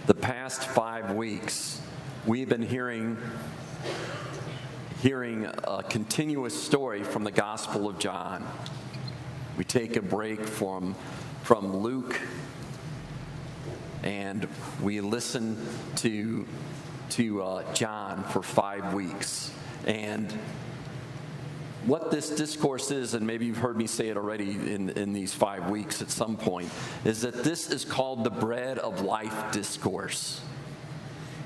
The past 5 weeks, we've been hearing a continuous story from the Gospel of John. We take a break from Luke, and we listen to John for 5 weeks. And what this discourse is, and maybe you've heard me say it already in these 5 weeks at some point, is that this is called the bread of life discourse.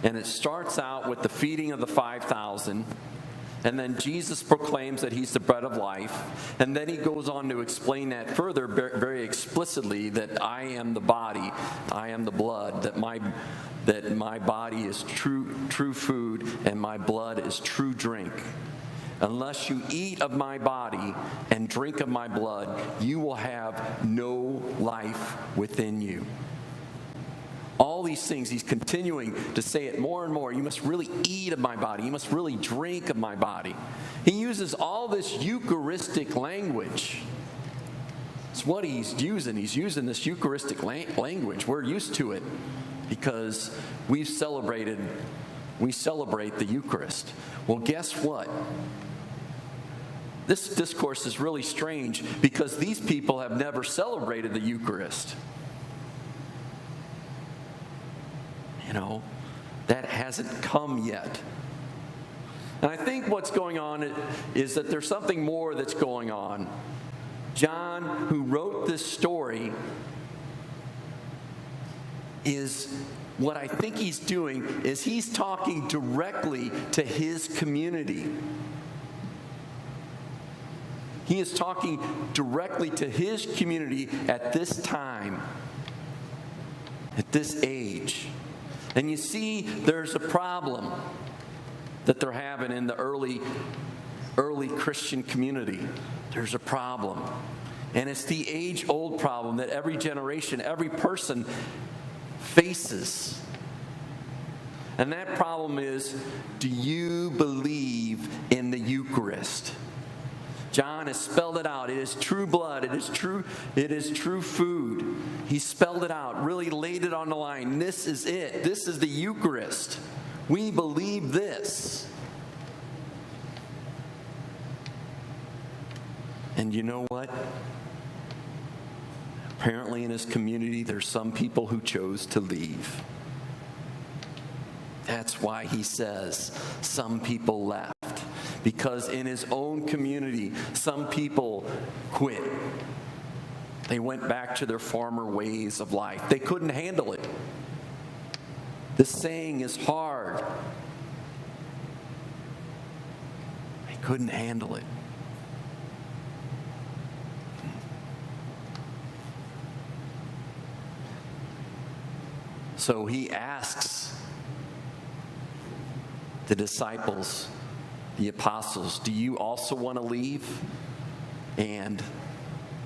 And it starts out with the feeding of the 5,000, and then Jesus proclaims that he's the bread of life, and then he goes on to explain that further very explicitly, that I am the body, I am the blood, that my body is true food and my blood is true drink. Unless you eat of my body and drink of my blood, you will have no life within you. All these things, he's continuing to say it more and more. You must really eat of my body. You must really drink of my body. He uses all this Eucharistic language. It's what he's using. He's using this Eucharistic language. We're used to it because we celebrate the Eucharist. Well, guess what? This discourse is really strange because these people have never celebrated the Eucharist. That hasn't come yet. And I think what's going on is that there's something more that's going on. John, who wrote this story, what I think he's doing is he's talking directly to his community. He is talking directly to his community at this time, at this age. And you see, there's a problem that they're having in the early Christian community. There's a problem. And it's the age-old problem that every generation, every person faces. And that problem is, do you believe in the Eucharist? John has spelled it out. It is true blood. It is true food. He spelled it out, really laid it on the line. This is it. This is the Eucharist. We believe this. And you know what? Apparently in his community, there's some people who chose to leave. That's why he says some people left. Because in his own community, some people quit. They went back to their former ways of life. They couldn't handle it. This saying is hard. They couldn't handle it. So he asks the disciples, the apostles, do you also want to leave? And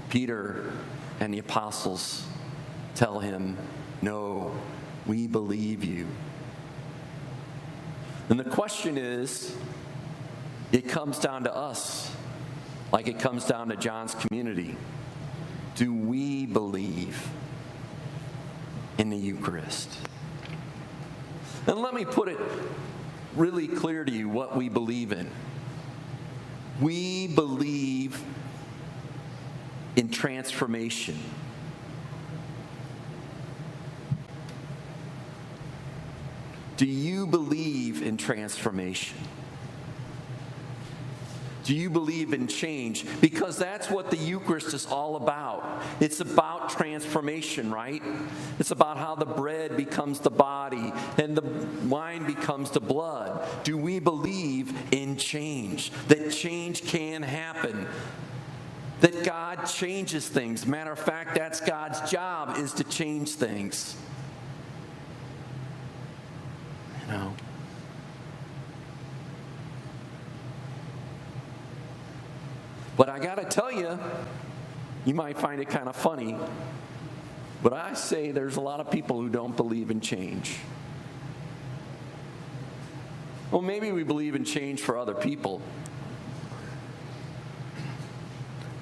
Peter and the apostles tell him, no, we believe you. And the question is, it comes down to us, like it comes down to John's community. Do we believe in the Eucharist? And let me put it really clear to you what we believe in. We believe in transformation. Do you believe in transformation? Do you believe in change? Because that's what the Eucharist is all about. It's about transformation, right? It's about how the bread becomes the body and the wine becomes the blood. Do we believe in change? That change can happen. That God changes things. Matter of fact, that's God's job, is to change things. But I got to tell you, you might find it kind of funny, but I say there's a lot of people who don't believe in change. Well, maybe we believe in change for other people,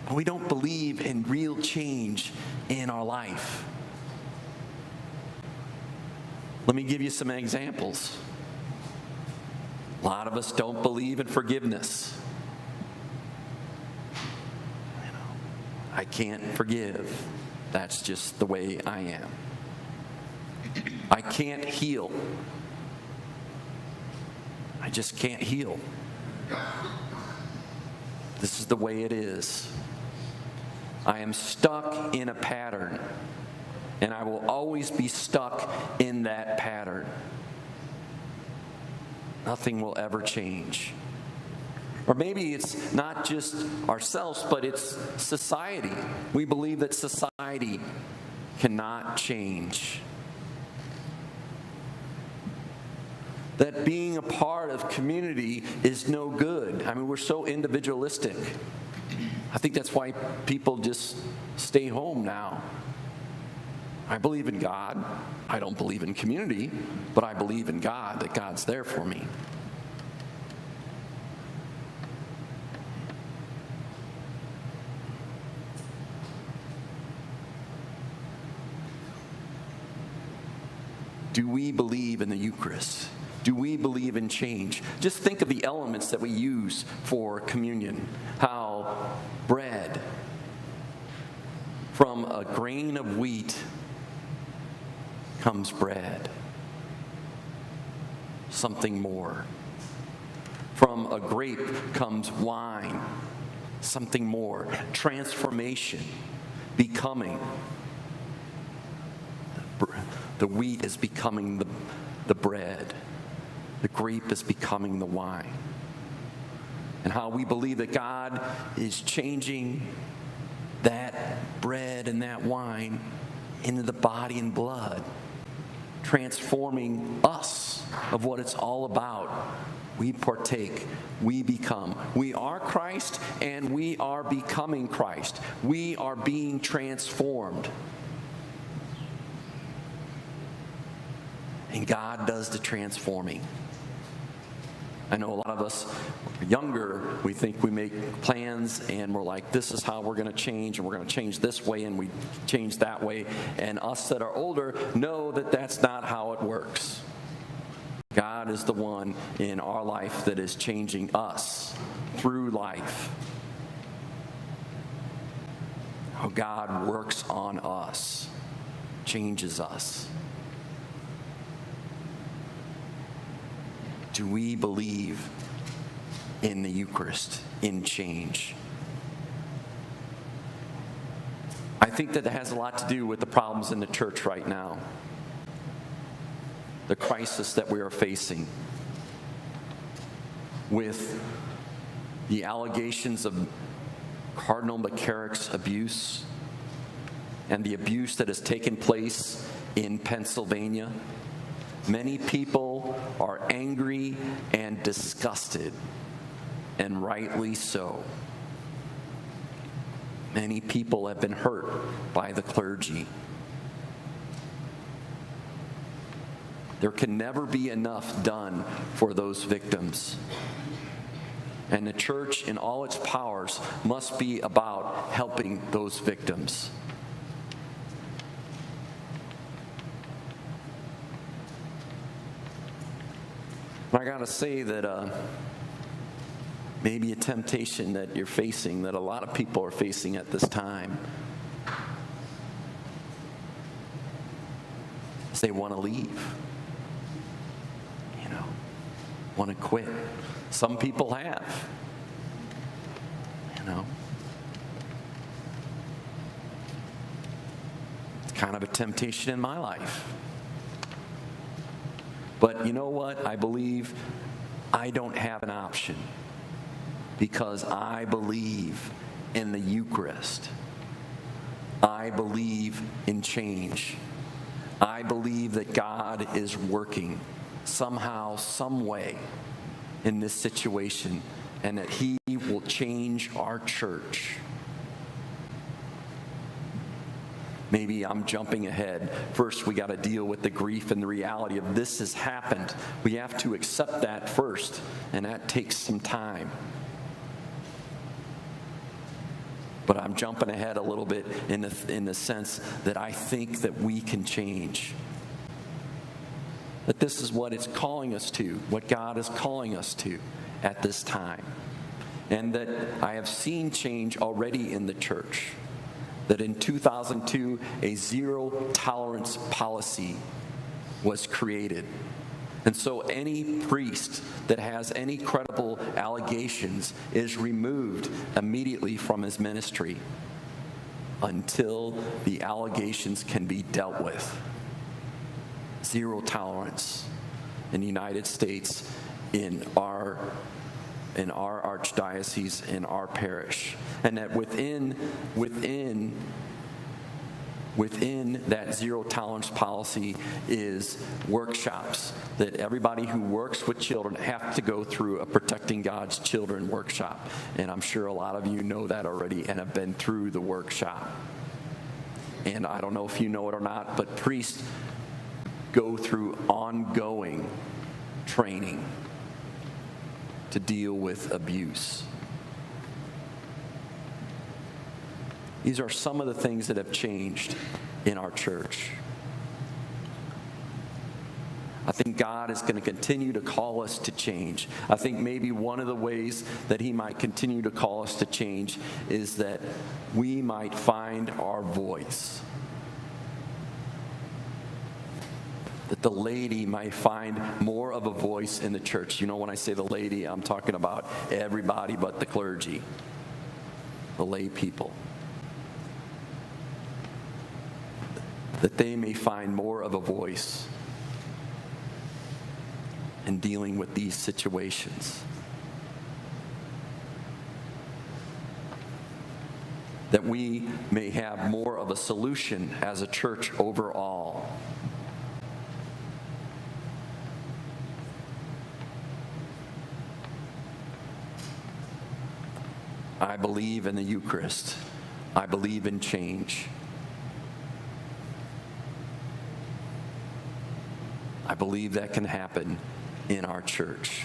but we don't believe in real change in our life. Let me give you some examples. A lot of us don't believe in forgiveness. I can't forgive. That's just the way I am. I can't heal. I just can't heal. This is the way it is. I am stuck in a pattern, and I will always be stuck in that pattern. Nothing will ever change. Or maybe it's not just ourselves, but it's society. We believe that society cannot change. That being a part of community is no good. I mean, we're so individualistic. I think that's why people just stay home now. I believe in God. I don't believe in community, but I believe in God, that God's there for me. Do we believe in the Eucharist? Do we believe in change? Just think of the elements that we use for communion. How bread, from a grain of wheat comes bread. Something more. From a grape comes wine. Something more. Transformation. Becoming. The wheat is becoming the bread. The grape is becoming the wine. And how we believe that God is changing that bread and that wine into the body and blood, transforming us of what it's all about. We partake, we become. We are Christ and we are becoming Christ. We are being transformed. And God does the transforming. I know a lot of us younger, we think we make plans and we're like, this is how we're going to change, and we're going to change this way, and we change that way. And us that are older know that that's not how it works. God is the one in our life that is changing us through life. How God works on us, changes us. Do we believe in the Eucharist, in change? I think that has a lot to do with the problems in the church right now. The crisis that we are facing with the allegations of Cardinal McCarrick's abuse and the abuse that has taken place in Pennsylvania. Many people are angry and disgusted, and rightly so. Many people have been hurt by the clergy. There can never be enough done for those victims. And the church, in all its powers, must be about helping those victims. I gotta say that maybe a temptation that you're facing, that a lot of people are facing at this time, is they want to leave. Want to quit. Some people have. It's kind of a temptation in my life. But you know what? I believe I don't have an option, because I believe in the Eucharist. I believe in change. I believe that God is working somehow, some way in this situation, and that He will change our church. Maybe I'm jumping ahead. First, we got to deal with the grief and the reality of this has happened. We have to accept that first, and that takes some time. But I'm jumping ahead a little bit in the sense that I think that we can change. that this is what it's calling us to, what God is calling us to at this time. And that I have seen change already in the church. That in 2002, a zero tolerance policy was created. And so any priest that has any credible allegations is removed immediately from his ministry until the allegations can be dealt with. Zero tolerance in the United States, in our archdiocese, in our parish. And that within that zero tolerance policy is workshops, that everybody who works with children have to go through a Protecting God's Children workshop. And I'm sure a lot of you know that already and have been through the workshop. And I don't know if you know it or not, but priests go through ongoing training to deal with abuse. These are some of the things that have changed in our church. I think God is going to continue to call us to change. I think maybe one of the ways that He might continue to call us to change is that we might find our voice. That the laity might find more of a voice in the church. You know, when I say the laity, I'm talking about everybody but the clergy, the lay people. That they may find more of a voice in dealing with these situations. That we may have more of a solution as a church overall. I believe in the Eucharist. I believe in change. I believe that can happen in our church.